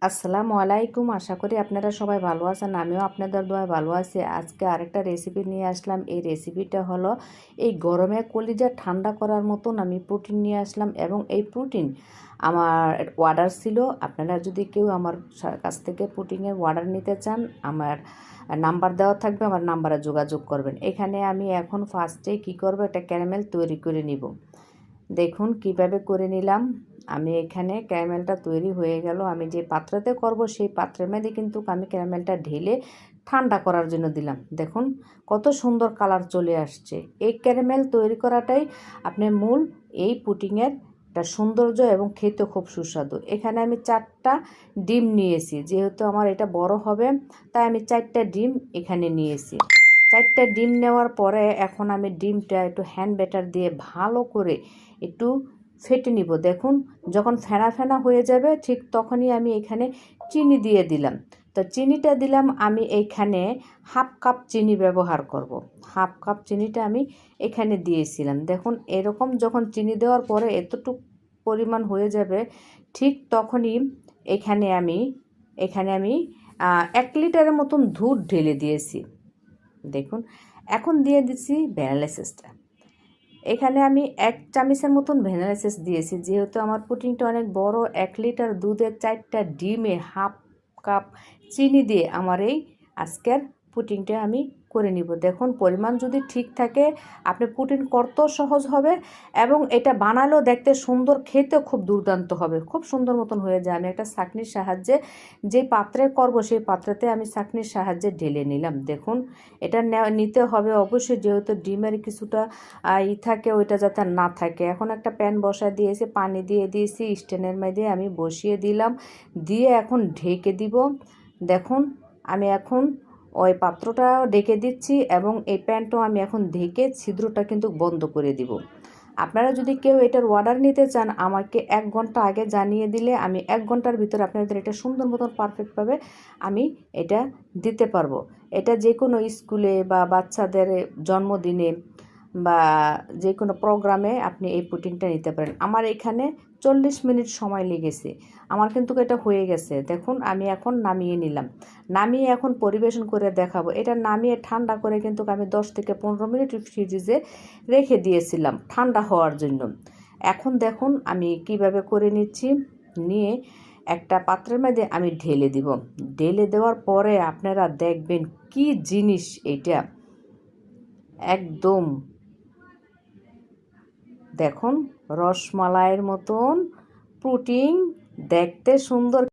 আসসালামু আলাইকুম। আশা করি আপনারা সবাই ভালো আছেন। আমিও আপনাদের দোয়ায় ভালো আছি। আজকে আরেকটা রেসিপি নিয়ে আসলাম। এই রেসিপিটা হলো এই গরমে কলিজা ঠান্ডা করার মতন আমি প্রোটিন নিয়ে আসলাম, এবং এই প্রোটিন আমার অর্ডার ছিল। আপনারা যদি কেউ আমার কাছ থেকে প্রোটিনের অর্ডার নিতে চান, আমার নাম্বার দেওয়া থাকবে, আমার নাম্বারে যোগাযোগ করবেন। এখানে আমি এখন ফার্স্টে কি করব, একটা ক্যারামেল তৈরি করে নিব। দেখুন কিভাবে করে নিলাম। আমি এখানে ক্যারামেলটা তৈরি হয়ে গেল। আমি যে পাত্রতে করব সেই পাত্রের মধ্যে কিন্তু আমি ক্যারামেলটা ঢেলে ঠান্ডা করার জন্য দিলাম। দেখুন কত সুন্দর কালার চলে আসছে। এই ক্যারামেল তৈরি করাটাই আপনার মূল এই পুডিংয়ের একটা সৌন্দর্য, এবং খেতে খুব সুস্বাদু। এখানে আমি 4টা ডিম নিয়েছি, যেহেতু আমার এটা বড় হবে তাই আমি 4টা ডিম এখানে নিয়েছি। 4টা ডিম নেওয়ার পরে এখন আমি ডিমটা একটু হ্যান্ড ব্যাটার দিয়ে ভালো করে একটু ফেটে নিব। দেখুন যখন ফেনা ফেনা হয়ে যাবে ঠিক তখনই আমি এখানে চিনি দিয়ে দিলাম। তো চিনিটা দিলাম, আমি এইখানে হাফ কাপ চিনি ব্যবহার করব। হাফ কাপ চিনিটা আমি এখানে দিয়েছিলাম। দেখুন এরকম যখন চিনি দেওয়ার পরে এতটুকু পরিমাণ হয়ে যাবে, ঠিক তখনই এখানে আমি 1 লিটারের মতন দুধ ঢেলে দিয়েছি। দেখুন এখন দিয়ে দিচ্ছি ভ্যানিলা এসেন্সটা। এখানে আমি 1 চামচের মতন ভ্যানিলা এসেন্স দিয়েছি, যেহেতু আমার পুডিংটা অনেক বড়। 1 লিটার দুধে 4টা ডিমে হাফ কাপ চিনি দিয়ে আমার এই আজকের পুডিংটা আমি করে নিব। দেখুন পরিমাণ যদি ঠিক থাকে আপনি পুডিং করতেও সহজ হবে, এবং এটা বানালেও দেখতে সুন্দর, খেতেও খুব দুর্দান্ত হবে, খুব সুন্দর মতন হয়ে যায়। আমি একটা ছাঁকনির সাহায্যে যে পাত্রে করব সেই পাত্রেতে আমি ছাঁকনির সাহায্যে ঢেলে নিলাম। দেখুন এটা নিতে হবে অবশ্যই, যেহেতু ডিমের কিছুটা থাকে, ওইটা যাতে না থাকে। এখন একটা প্যান বসা দিয়েছি, পানি দিয়ে দিয়েছি, স্ট্যান্ডের মধ্যে আমি বসিয়ে দিলাম, দিয়ে এখন ঢেকে দিব। দেখুন আমি এখন ওই পাত্রটা ঢেকে দিচ্ছি, এবং এই প্যানটাও আমি এখন ঢেকে ছিদ্রটা কিন্তু বন্ধ করে দিব। আপনারা যদি কেউ এটার অর্ডার নিতে চান, আমাকে 1 ঘন্টা আগে জানিয়ে দিলে আমি 1 ঘন্টার ভিতরে আপনাদের এটা সুন্দর মতন পারফেক্টভাবে আমি এটা দিতে পারবো। এটা যে কোনো স্কুলে বা বাচ্চাদের জন্মদিনে বা যে কোনো প্রোগ্রামে আপনি এই পুডিংটা নিতে পারেন। আমার এখানে 40 মিনিট সময় লেগেছে। আমার কিন্তু এটা হয়ে গেছে। দেখুন আমি এখন নামিয়ে নিলাম। নামিয়ে এখন পরিবেশন করে দেখাবো। এটা নামিয়ে ঠান্ডা করে কিন্তু আমি 10 থেকে 15 মিনিট ফ্রিজে রেখে দিয়েছিলাম ঠান্ডা হওয়ার জন্য। এখন দেখুন আমি কিভাবে করে নিচ্ছি। নিয়ে একটা পাত্রের মধ্যে আমি ঢেলে দিব। ঢেলে দেওয়ার পরে আপনারা দেখবেন কি জিনিস এটা, একদম দেখুন রসমালাইয়ের মতন পুডিং, দেখতে সুন্দর।